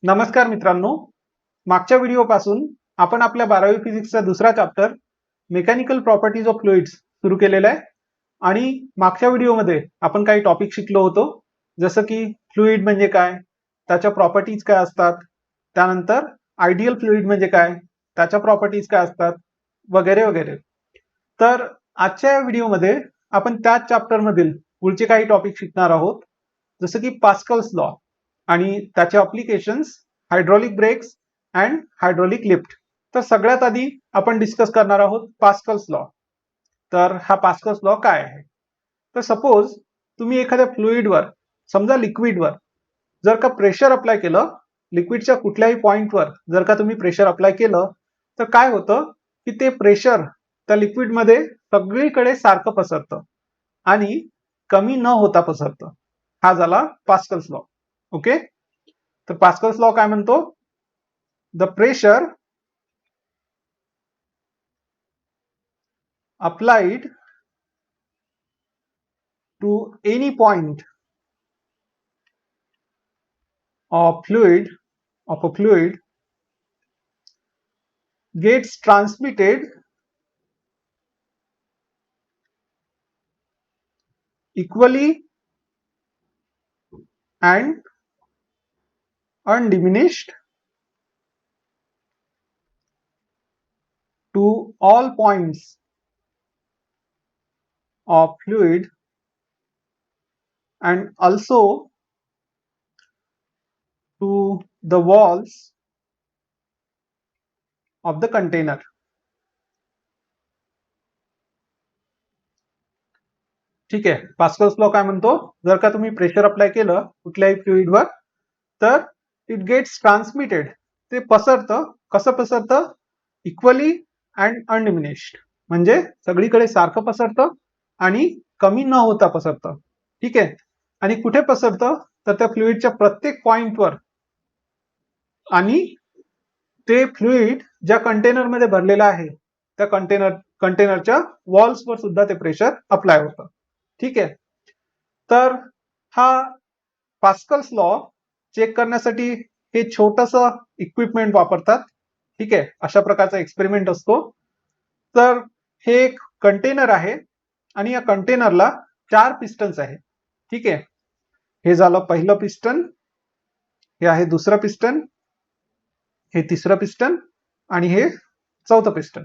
नमस्कार मित्रांनो, मागच्या व्हिडिओपासून आपण आपल्या 12वी फिजिक्सचा दुसरा chapter mechanical properties of fluids सुरू केलेला आहे आणि मागच्या व्हिडिओमध्ये आपण काही टॉपिक शिकलो होतो, जसं की फ्लुइड म्हणजे काय, त्याच्या प्रॉपर्टीज काय असतात, त्यानंतर आयडियल फ्लुइड म्हणजे काय, त्याच्या प्रॉपर्टीज काय असतात वगैरे वगैरे. तर आजच्या व्हिडिओमध्ये आपण त्याच चॅप्टर मधील पुढचे काही टॉपिक शिकणार आहोत, जसं की पास्कल्स लॉ आणि त्याचे applications, hydraulic brakes and hydraulic lift. तर सगळ्यात आधी आपण डिस्कस करणार आहोत पास्कल्स लॉ. तर हा पास्कल्स लॉ काय आहे? तर सपोज तुम्ही एखाद्या फ्लुइडवर, समजा लिक्विडवर जर का प्रेशर अप्लाय केलं, लिक्विडच्या कुठल्याही पॉइंटवर जर का तुम्ही प्रेशर अप्लाय केलं, तर काय होतं की ते प्रेशर त्या लिक्विडमध्ये सगळीकडे सारखं पसरतं आणि कमी न होता पसरतं. हा झाला पास्कल्स लॉ. ओके, तर पास्कल्स लॉ काय म्हणतो? The pressure applied to any point of a fluid gets transmitted equally and undiminished to all points of fluid and also to the walls of the container. ठीक आहे, Pascal's law काय म्हणतो? जर का तुम्ही pressure apply केलं कुठल्याही फ्लुइडवर, तर इट गेट्स ट्रान्समिटेड, ते पसरतं. कसं पसरतं? इक्वली अँड अनडिमिनिश्ड, म्हणजे सगळीकडे सारखं पसरतं आणि कमी न होता पसरतं. ठीक आहे, आणि कुठे पसरतं? तर त्या फ्लुइडच्या प्रत्येक पॉइंटवर, आणि ते फ्लुइड ज्या कंटेनरमध्ये भरलेलं आहे त्या कंटेनरच्या वॉल्सवर सुद्धा ते प्रेशर अप्लाय होतं. ठीक आहे, तर हा पास्कल्स लॉ चेक करण्यासाठी हे छोटंसं इक्विपमेंट वापरतात. ठीक आहे, अशा प्रकारचा एक्सपेरिमेंट असतो. तर हे एक कंटेनर आहे आणि या कंटेनरला 4 पिस्टन्स आहेत. ठीक आहे, हे झालं पहिलं पिस्टन, हे आहे दुसरं पिस्टन, हे तिसरं पिस्टन आणि हे चौथं पिस्टन.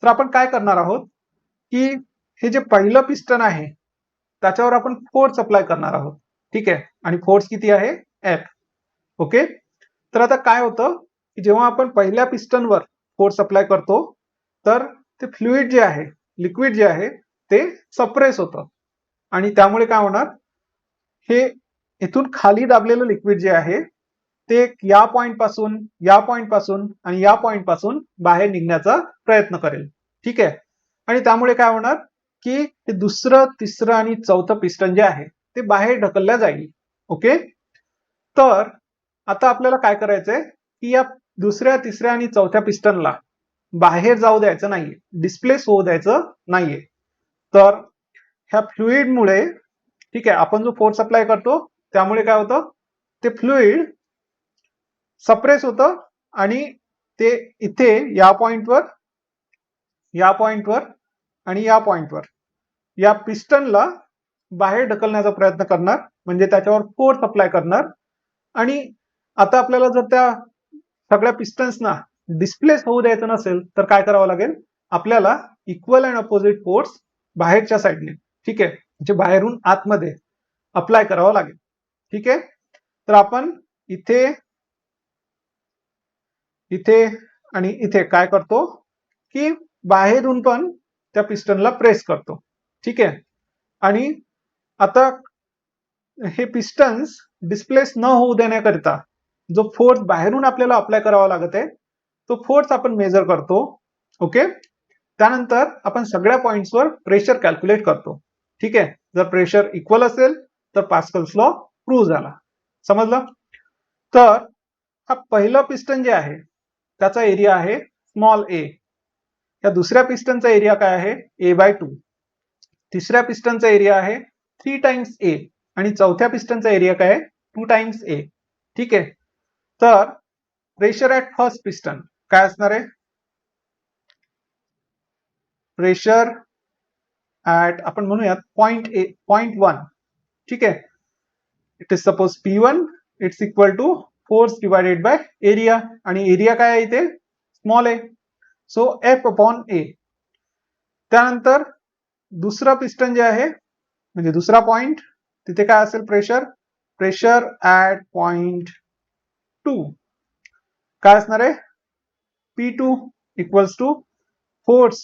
तर आपण काय करणार आहोत की हे जे पहिलं पिस्टन आहे त्याच्यावर आपण फोर्स अप्लाय करणार आहोत. ठीक आहे, आणि फोर्स किती आहे? एफ. ओके, तर आता काय होतं की जेव्हा आपण पहिल्या पिस्टनवर फोर्स अप्लाय करतो, तर ते फ्लुइड जे आहे, लिक्विड जे आहे, ते सप्रेस होतं आणि त्यामुळे काय होणार? हे इथून खाली दाबलेलं लिक्विड जे आहे ते या पॉइंट पासून, या पॉइंट पासून आणि या पॉइंट पासून बाहेर निघण्याचा प्रयत्न करेल. ठीक आहे, आणि त्यामुळे काय होणार की हे दुसरं, तिसरं आणि चौथं पिस्टन जे आहे ते बाहेर ढकलल्या जाईल. ओके, तर आता आपल्याला काय करायचंय की या दुसऱ्या, तिसऱ्या आणि चौथ्या पिस्टनला बाहेर जाऊ द्यायचं नाहीये, डिस्प्लेस होऊ द्यायचं नाहीये. तर ह्या फ्लुइडमुळे, ठीक आहे, आपण जो फोर्स अप्लाय करतो त्यामुळे काय होतं? ते फ्लुइड सप्रेस होतं आणि ते इथे या पॉइंटवर, या पॉइंटवर आणि या पॉइंटवर या पिस्टनला बाहेर ढकलण्याचा प्रयत्न करणार, म्हणजे त्याच्यावर फोर्स अप्लाय करणार. आणि आता आपल्याला जर त्या सगळ्या पिस्टन्सना डिस्प्लेस होऊ द्यायचं नसेल तर काय करावं लागेल? आपल्याला इक्वल अँड अपोजिट फोर्स बाहेरच्या साईडने, ठीक आहे, म्हणजे बाहेरून आतमध्ये अप्लाय करावं लागेल. ठीक आहे, तर आपण इथे, इथे आणि इथे काय करतो की बाहेरून पण त्या पिस्टनला प्रेस करतो. ठीक आहे, आणि आता हे पिस्टन्स डिस्प्लेस न होऊ देण्याकरिता जो फोर्स बाहेरून आपल्याला अप्लाय करावा लागत आहे तो फोर्स आपण मेजर करतो. ओके, त्यानंतर आपण सगळ्या पॉइंट्सवर प्रेशर कॅल्क्युलेट करतो. ठीक आहे, जर प्रेशर इक्वल असेल तर पास्कल्स लॉ प्रूव्ह झाला. समजलं? तर हा पहिलं पिस्टन जे आहे त्याचा एरिया आहे स्मॉल ए, या दुसऱ्या पिस्टनचा एरिया काय आहे? a/2. तिसऱ्या पिस्टनचा एरिया आहे 3 टाइम्स ए आणि चौथ्या पिस्टनचा एरिया काय आहे? 2 टाइम्स ए. ठीक आहे, तर प्रेशर ऍट फर्स्ट पिस्टन काय असणार आहे? प्रेशर ऍट आपण म्हणूयात पॉइंट 1. ठीक आहे. It is suppose P1 it's equal to force divided by area, आणि एरिया काय आहे इथे? स्मॉल आहे. So F upon A. त्यानंतर दुसरा पिस्टन जे आहे म्हणजे दुसरा पॉइंट, तिथे काय असेल? प्रेशर ऍट पॉइंट 2 काय असणार आहे? P2 इक्वल्स टू फोर्स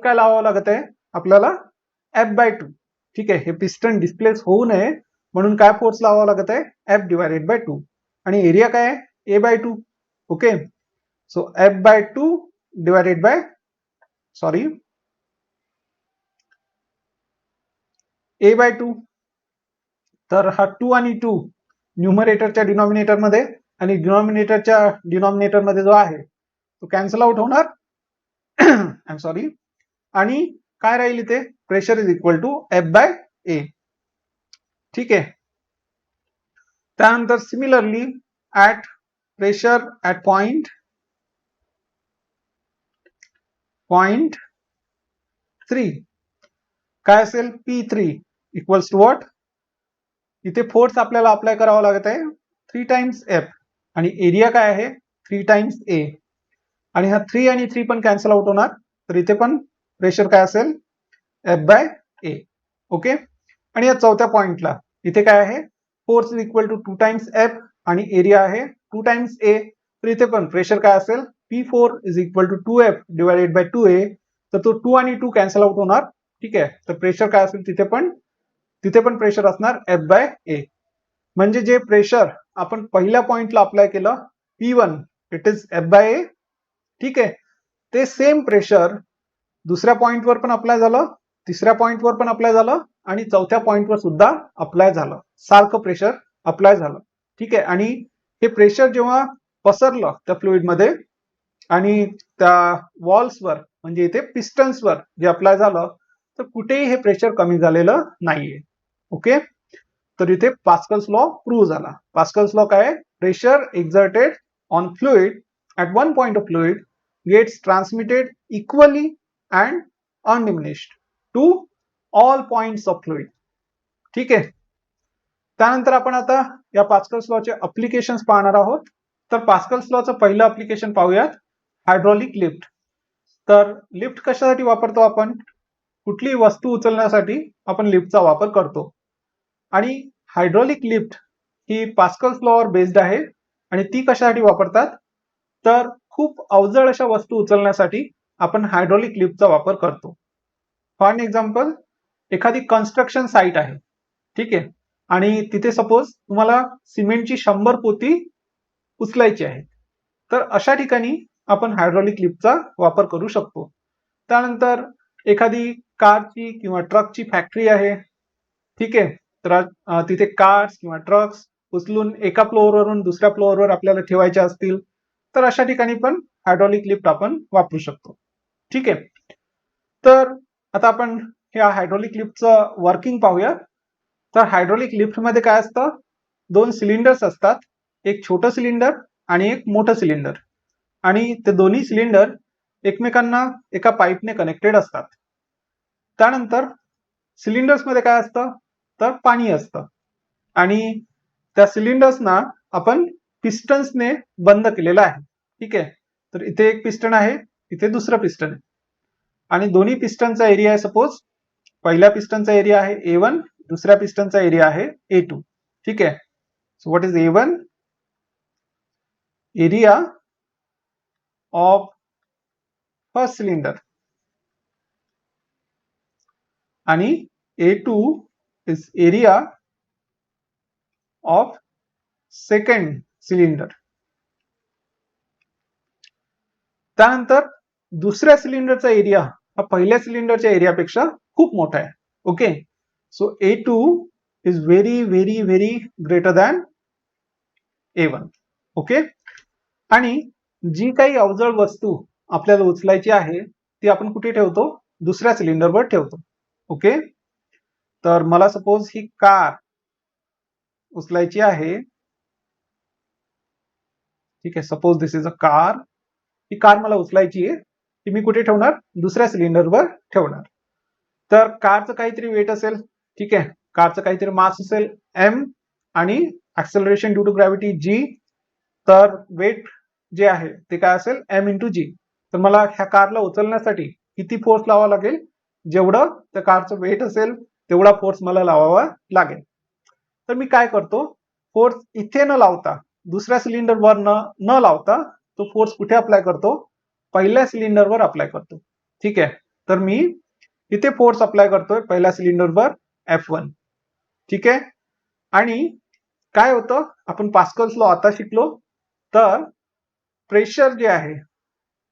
काय लावावं लागत आहे आपल्याला? F/2. ठीक आहे. हे पिस्टन डिस्प्लेस होऊ नये म्हणून काय फोर्स लावावा लागत आहे? F divided by 2. आणि एरिया काय आहे? A/2. Okay. So F/2 divided by A/2. तर हा 2 आणि 2 न्यूमरेटरच्या डिनॉमिनेटर मध्ये आणि डिनॉमिनेटरच्या डिनॉमिनेटर मध्ये जो आहे तो कॅन्सल आउट होणार. I am sorry. आणि काय राहील इथे? Pressure is equal to F/A. ठीक आहे. त्यानंतर similarly at pressure at point 3 काय असेल? P3 equals to what? इथे फोर्स आपल्याला अप्लाय करावा लागत आहे 3 टाइम्स F, आणि एरिया काय आहे? 3 टाइम्स A. आणि हा 3 आणि 3 पण कॅन्सल आउट होणार, तर इथे पण प्रेशर काय असेल? F/A. ओके. आणि या चौथ्या पॉइंटला इथे काय आहे? Force is equal to 2 times F आणि एरिया आहे 2 टाइम्स A. तर इथे पण प्रेशर काय असेल? P4 is equal to 2F divided by 2A. तर तो 2 आणि 2 कॅन्सल आउट होणार. ठीक आहे. तर प्रेशर काय असेल? तिथे पण प्रेशर असणार F/A. म्हणजे जे प्रेशर आपण पहिल्या पॉइंटला अप्लाय केलं P1 इट इज F/A. ठीक आहे. ते सेम प्रेशर दुसऱ्या पॉइंटवर पण अप्लाय झालं, तिसऱ्या पॉइंटवर पण अप्लाय झालं, आणि चौथ्या पॉइंटवर सुद्धा अप्लाय झालं. सारखं प्रेशर अप्लाय झालं. ठीक आहे. आणि हे प्रेशर जेव्हा पसरलं त्या फ्लुइडमध्ये आणि त्या वॉल्सवर म्हणजे इथे पिस्टन्सवर जे अप्लाय झालं, तर कुठेही हे प्रेशर कमी झालेलं नाहीये. ओके. तर इथे पास्कल्स लॉ प्रूव्ह झाला. पास्कल्स लॉ काय? Pressure exerted on fluid at one point of fluid gets transmitted equally and undiminished to all points of fluid. ठीक आहे. त्यानंतर आपण आता या पास्कल्स लॉचे अप्लिकेशन्स पाहणार आहोत. तर पास्कल्स लॉचं पहिलं अप्लिकेशन पाहूयात, हायड्रॉलिक लिफ्ट. तर लिफ्ट कशासाठी वापरतो आपण? कुठलीही वस्तू उचलण्यासाठी आपण लिफ्टचा वापर करतो. आणि हायड्रॉलिक लिफ्ट ही पास्कल्स लॉवर बेस्ड आहे. आणि ती कशासाठी वापरतात? तर खूप अवजड अशा वस्तू उचलण्यासाठी आपण हायड्रॉलिक लिफ्टचा वापर करतो. फॉर एन एक्झाम्पल, एखादी कन्स्ट्रक्शन साईट आहे. ठीक आहे. आणि तिथे सपोज तुम्हाला सिमेंटची 100 पोती उचलायची आहे, तर अशा ठिकाणी आपण हायड्रॉलिक लिफ्टचा वापर करू शकतो. त्यानंतर एखादी कारची किंवा ट्रकची फॅक्टरी आहे. ठीक आहे. तर तिथे कार्स किंवा ट्रक्स उचलून एका फ्लोअरवरून दुसऱ्या फ्लोअरवर आपल्याला ठेवायचे असतील, तर अशा ठिकाणी पण हायड्रॉलिक लिफ्ट आपण वापरू शकतो. ठीक आहे. तर आता आपण ह्या हायड्रॉलिक लिफ्टचं वर्किंग पाहूया. तर हायड्रॉलिक लिफ्टमध्ये काय असतं? 2 सिलेंडर्स असतात, एक छोटं सिलेंडर आणि एक मोठं सिलेंडर. आणि ते दोन्ही सिलेंडर एकमेकांना एका पाईपने कनेक्टेड असतात. त्यानंतर सिलेंडर्समध्ये काय असतं? तर पाणी असतं. आणि त्या सिलेंडर्सना आपण पिस्टन्सने बंद केलेलं आहे. ठीक आहे. तर इथे एक पिस्टन आहे, इथे दुसरं पिस्टन आहे. आणि दोन्ही पिस्टनचा एरिया आहे, सपोज पहिल्या पिस्टनचा एरिया आहे A1, दुसऱ्या पिस्टनचा एरिया आहे A2. ठीक आहे. So what is A1? Area of first cylinder. आणि A2 is area of second cylinder. त्यानंतर दुसऱ्या सिलेंडरचा एरिया हा पहिल्या सिलेंडरच्या एरियापेक्षा खूप मोठा आहे. Okay. So A2 is very very very greater than A1. Okay. आणि जी काही अवजड वस्तू आपल्याला उचलायची आहे ती आपण कुठे ठेवतो? दुसऱ्या सिलेंडरवर ठेवतो. ओके. तर मला सपोज ही कार उचलायची आहे, ठीक आहे. Suppose this is a car. He car मला उचलायची आहे, ती मी कुठे ठेवणार? दुसऱ्या सिलेंडरवर ठेवणार. तर कारचं काहीतरी वेट असेल, ठीक आहे, कारचं काहीतरी मास असेल m आणि acceleration due to gravity g. तर वेट जे आहे ते काय असेल? m into g. तर मला ह्या कारला उचलण्यासाठी किती फोर्स लावावा लागेल? जेवढं त्या कारचं वेट असेल तेवढा फोर्स मला लावावा लागेल. तर मी काय करतो? फोर्स इथे न लावता, दुसऱ्या सिलेंडरवर न लावता तो फोर्स कुठे अप्लाय करतो? पहिल्या सिलेंडरवर अप्लाय करतो. ठीक आहे. तर मी इथे फोर्स अप्लाय करतोय पहिल्या सिलेंडरवर F1. ठीक आहे. आणि काय होतं? आपण पास्कल्स लॉ आता शिकलो. तर प्रेशर जे आहे,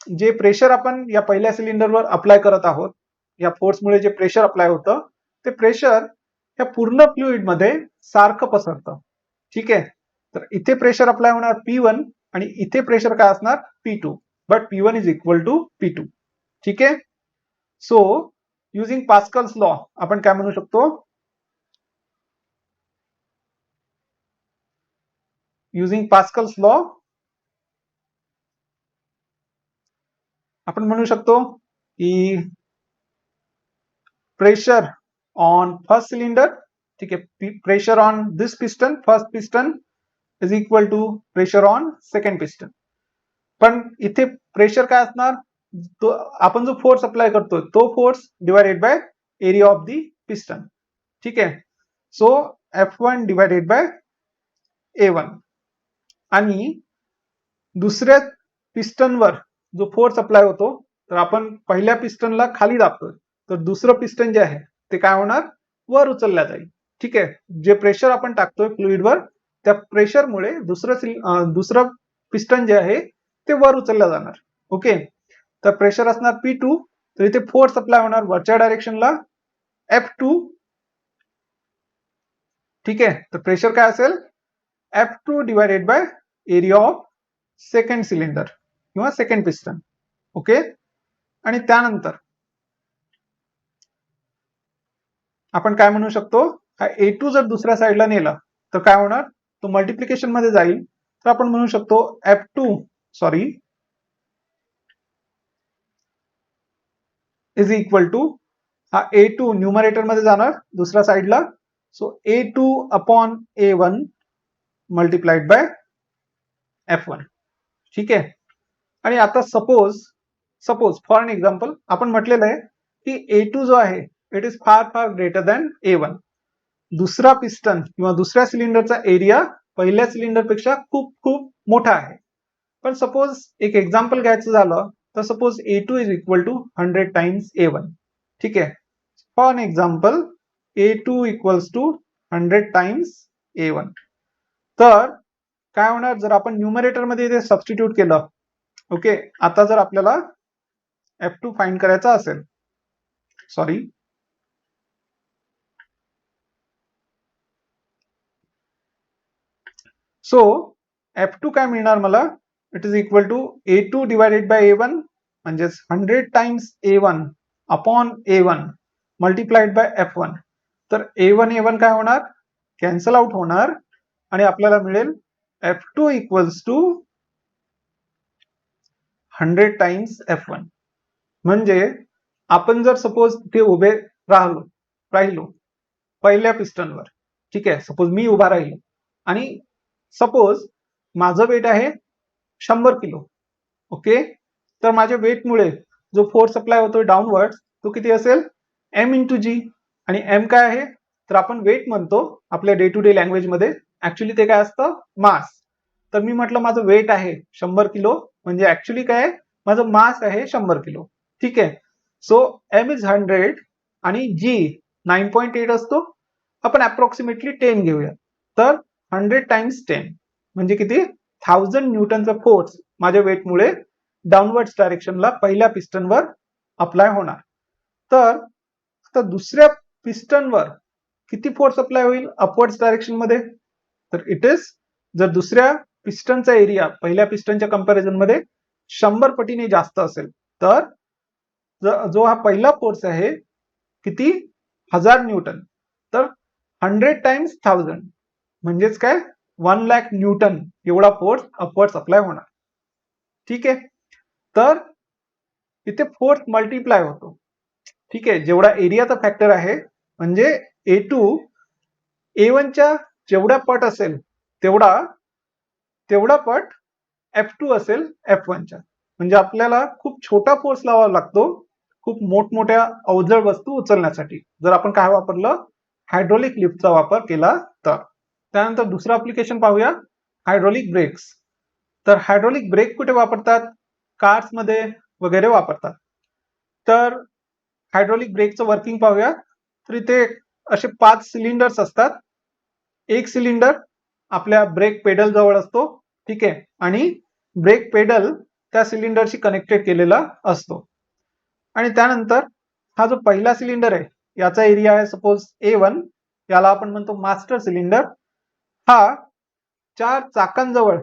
जे प्रेशर आपण या पहिल्या सिलेंडरवर अप्लाय करत आहोत, या फोर्समुळे जे प्रेशर अप्लाय होतं, ते प्रेशर या पूर्ण फ्लुइड मध्ये सारखं पसरतं. ठीक आहे. तर इथे प्रेशर अप्लाय होणार P1 आणि इथे प्रेशर काय असणार? P2. But P1 is equal to P2. ठीक आहे. सो युजिंग पास्कल्स लॉ आपण काय म्हणू शकतो? युजिंग पास्कल्स लॉ आपण म्हणू शकतो की प्रेशर ऑन फर्स्ट सिलेंडर, ठीक आहे, pressure on this piston, first piston is equal to pressure on second piston. पण इथे प्रेशर काय असणार? तो आपण जो फोर्स अप्लाय करतोय तो force divided by area of the piston. ठीक आहे. So F1 divided by A1. आणि दुसऱ्या पिस्टनवर जो फोर्स अप्लाय होतो, तर आपण पहिल्या पिस्टनला खाली दाबतोय, तर दुसरं पिस्टन जे आहे ते काय होणार? वर उचलल्या जाईल. ठीक आहे. जे प्रेशर आपण टाकतोय फ्लुइडवर, त्या प्रेशरमुळे दुसरं पिस्टन जे आहे ते वर उचललं जाणार. ओके. तर प्रेशर असणार P2. तर इथे फोर्स अप्लाय होणार वरच्या डायरेक्शनला F2. ठीक आहे. तर प्रेशर काय असेल? F2 divided by area of second cylinder किंवा सेकंड पिस्टन. ओके. आणि त्यानंतर आपण काय म्हणू शकतो? हा A2 जर दुसऱ्या साईडला नेला तर काय होणार? तो मल्टिप्लिकेशन मध्ये जाईल. तर आपण म्हणू शकतो F2 इज इक्वल टू, हा A2 न्यूमरेटर मध्ये जाणार दुसऱ्या साईडला. So A2 upon A1 multiplied by F1. ठीक आहे. आणि आता सपोज फॉर एन एक्झाम्पल आपण म्हटलेलं आहे की A2 जो आहे it is far far greater than A1. दुसरा पिस्टन किंवा दुसऱ्या सिलेंडरचा एरिया पहिल्या सिलेंडरपेक्षा खूप खूप मोठा आहे. पण सपोज एक एक्झाम्पल घ्यायचं झालं तर suppose A2 is equal to 100 times A1. ठीक आहे. For an example A2 equals to 100 times A1. तर काय होणार? जर आपण न्यूमरेटर मध्ये इथे सबस्टिट्यूट केलं, ओके, आता जर आपल्याला F2 फाइंड करायचा असेल, सॉरी, सो F2 काय मिळणार मला? It is equal to A2 divided by A1 म्हणजेच 100 times A1 upon A1 multiplied by F1. तर A1 काय होणार? कॅन्सल आउट होणार आणि आपल्याला मिळेल F2 equals to 100 times F1. म्हणजे आपण जर सपोज ते उभे राहिलो पहिल्या पिस्टनवर, ठीक आहे, सपोज मी उभा राहिलो आणि सपोज माझं वेट आहे 100 किलो. ओके. तर माझ्या वेटमुळे जो फोर्स अप्लाय होतोय डाऊनवर्ड तो किती असेल? M इंटू जी. आणि M काय आहे? तर आपण वेट म्हणतो आपल्या डे टू डे लँग्वेज मध्ये, ऍक्च्युली ते काय असतं? मास. तर मी म्हटलं माझं वेट आहे 100 किलो, म्हणजे ऍक्च्युली काय? माझं मास आहे 100 किलो. ठीक आहे. सो M इज 100 आणि G 9.8 असतो. आपण अप्रॉक्सिमेटली 10 घेऊया. तर 100 टाइम्स 10 म्हणजे किती? 1000 न्यूटनचा फोर्स माझ्या वेटमुळे डाऊनवर्ड डायरेक्शनला पहिल्या पिस्टनवर अप्लाय होणार. तर आता दुसऱ्या पिस्टनवर किती फोर्स अप्लाय होईल अपवर्ड डायरेक्शन मध्ये? तर इट इज, जर दुसऱ्या पिस्टनचा एरिया पहिल्या पिस्टनच्या कंपॅरिझन मध्ये 100 पटीने जास्त असेल, तर जो हा पहिला फोर्स आहे किती? 1000 न्यूटन. तर 100 टाइम्स 1000 म्हणजेच काय? 1,00,000 न्यूटन एवढा फोर्स अपवर्ड्स अप्लाय होणार. ठीक आहे. तर इथे फोर्स मल्टिप्लाय होतो. ठीक आहे. जेवढा एरियाचा फॅक्टर आहे म्हणजे A2 A1च्या जेवढा पट असेल तेवढा पट F2 असेल F1च्या. म्हणजे आपल्याला खूप छोटा फोर्स लावावा लागतो खूप मोठमोठ्या अवजड वस्तू उचलण्यासाठी, जर आपण काय वापरलं, हायड्रोलिक लिफ्टचा वापर केला तर. त्यानंतर दुसरं ऍप्लिकेशन पाहूया, हायड्रोलिक ब्रेक्स. तर हायड्रोलिक ब्रेक कुठे वापरतात? कार्समध्ये वगैरे वापरतात. तर हायड्रोलिक ब्रेकचं वर्किंग पाहूया. तर इथे असे 5 सिलेंडर्स असतात. एक सिलेंडर आपल्या ब्रेक पेडल जवळ असतो. ठीक आहे. आणि ब्रेक पेडल त्या सिलेंडरशी कनेक्टेड केलेला असतो. आणि त्यानंतर हा जो पहिला सिलेंडर आहे याचा एरिया आहे सपोज A1, याला आपण म्हणतो मास्टर सिलेंडर. हा 4 चाकांजवळ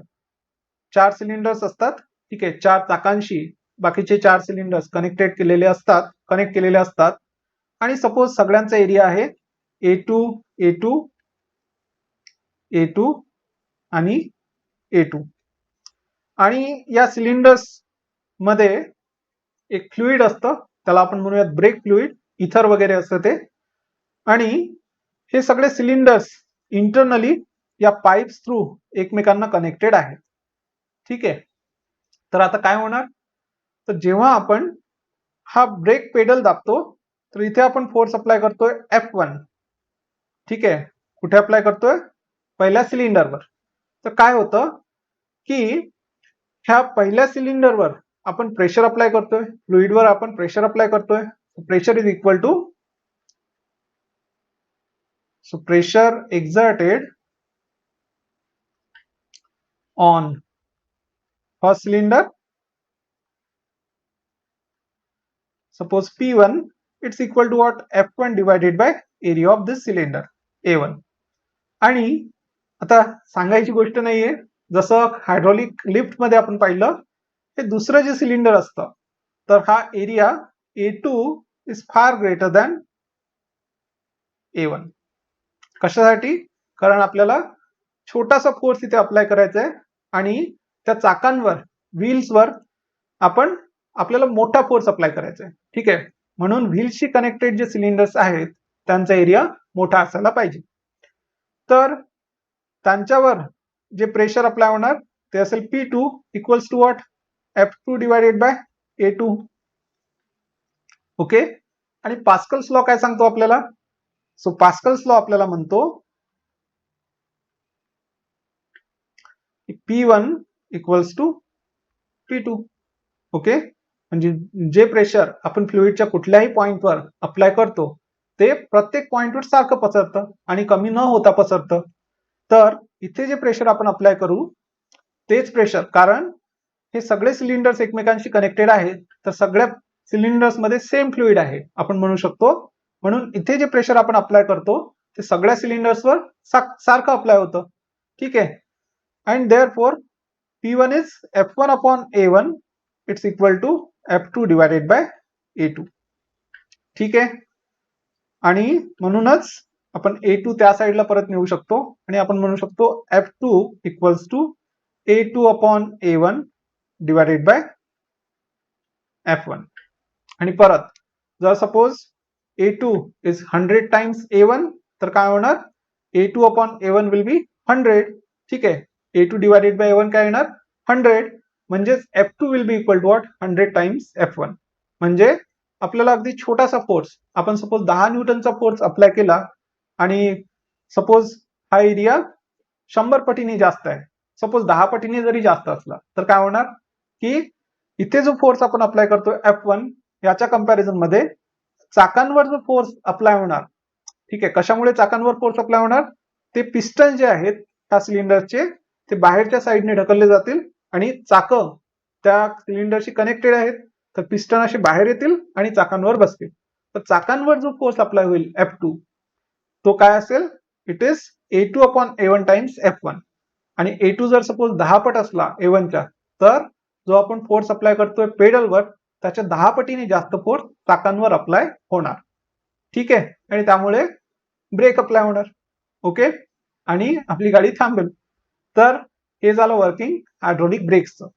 4 सिलेंडर्स असतात. ठीक आहे. 4 चाकांशी बाकीचे 4 सिलेंडर्स कनेक्ट केलेले असतात. आणि सपोज सगळ्यांचा एरिया आहे A2 आणि A2. आणि या सिलेंडर्स मध्ये एक फ्लुइड असतं, त्याला आपण म्हणूयात ब्रेक फ्लुइड, इथर वगैरे असतं ते. आणि हे सगळे सिलेंडर्स इंटरनली या पाईप्स थ्रू एकमेकांना कनेक्टेड आहेत. ठीक आहे. तर आता काय होणार, तर जेव्हा आपण हा ब्रेक पेडल दाबतो तर इथे आपण फोर्स अप्लाय करतोय F1. ठीक आहे. कुठे अप्लाय करतोय? पहिल्या सिलेंडरवर. तर काय होतं की ह्या पहिल्या सिलेंडरवर आपण प्रेशर अप्लाय करतोय, फ्लुइडवर आपण प्रेशर अप्लाय करतोय. Pressure is equal to pressure exerted on first cylinder, suppose P1, it's equal to what? F1 divided by area of this cylinder A1. आणि आता सांगायची गोष्ट नाहीये, जसं हायड्रोलिक लिफ्ट मध्ये आपण पाहिलं, हे दुसरं जे सिलेंडर असतं तर हा area A2 is far greater than A1. कशासाठी? कारण आपल्याला छोटासा फोर्स इथे अप्लाय करायचा आहे आणि त्या चाकांवर, व्हील्सवर आपल्याला मोठा फोर्स अप्लाय करायचा आहे. ठीक आहे. म्हणून व्हील्सशी कनेक्टेड जे सिलेंडर्स आहेत त्यांचा एरिया मोठा असायला पाहिजे. तर त्यांच्यावर जे प्रेशर अप्लाय होणार ते असेल P2 equals to what? F2 divided by A2. Okay. आणि पास्कल्स लॉ काय सांगतो आपल्याला? सो पास्कल्स लॉ आपल्याला म्हणतो P1 equals to P2. Okay. म्हणजे जे प्रेशर आपण फ्लुइडच्या कुठल्याही पॉइंटवर अप्लाय करतो ते प्रत्येक पॉइंटवर सारखं पसरतं आणि कमी न होता पसरतं. तर इथे जे प्रेशर आपण अप्लाय करू तेच प्रेशर, कारण हे सगळे सिलेंडर्स एकमेकांशी कनेक्टेड आहेत, तर सगळ्या सिलेंडर्स मध्ये सेम फ्लुइड आहे आपण म्हणू शकतो. म्हणून इथे जे प्रेशर आपण अप्लाय करतो ते सगळ्या सिलेंडर्सवर सारखं अप्लाय होतं. ठीक आहे. And therefore P1 is F1 upon A1, it's equal to F2 divided by A2. ठीक आहे. आणि म्हणूनच आपण A2 त्या साईडला परत नेऊ शकतो आणि आपण म्हणू शकतो F2 equals to A2 upon A1 divided by F1. आणि परत जर suppose A2 is 100 times A1 तर काय होणार? A2 upon A1 will be 100. ठीक आहे. A2 डिवायडेड बाय A1 काय येणार? 100. म्हणजेच F2 will be equal to what? 100 times F1. म्हणजे आपल्याला अगदी छोटासा फोर्स, आपण सपोज 10 न्यूटनचा फोर्स अप्लाय केला आणि सपोज हा एरिया 100 पटीने जास्त आहे, सपोज 10 पटीने जरी जास्त असला तर काय होणार की इथे जो फोर्स आपण अप्लाय करतोय F1 याच्या कंपॅरिझन मध्ये चाकांवर जो फोर्स अप्लाय होणार, ठीक आहे, कशामुळे चाकांवर फोर्स अप्लाय होणार? ते पिस्टन जे आहेत त्या सिलेंडरचे ते बाहेरच्या साईडने ढकलले जातील आणि चाक त्या सिलेंडरशी कनेक्टेड आहेत, तर पिस्टन असे बाहेर येतील आणि चाकांवर बसतील. तर चाकांवर जो फोर्स अप्लाय होईल F2 तो काय असेल? It is A2 upon A1 times F1. आणि A2 जर सपोज 10 पट असला A1च्या, तर जो आपण फोर्स अप्लाय करतोय पेडलवर त्याच्या 10 पटीने जास्त फोर्स चाकांवर अप्लाय होणार. ठीक आहे. आणि त्यामुळे ब्रेक अप्लाय होणार. ओके. आणि आपली गाडी थांबेल. तर हे झालं वर्किंग हायड्रोलिक ब्रेक्सचं.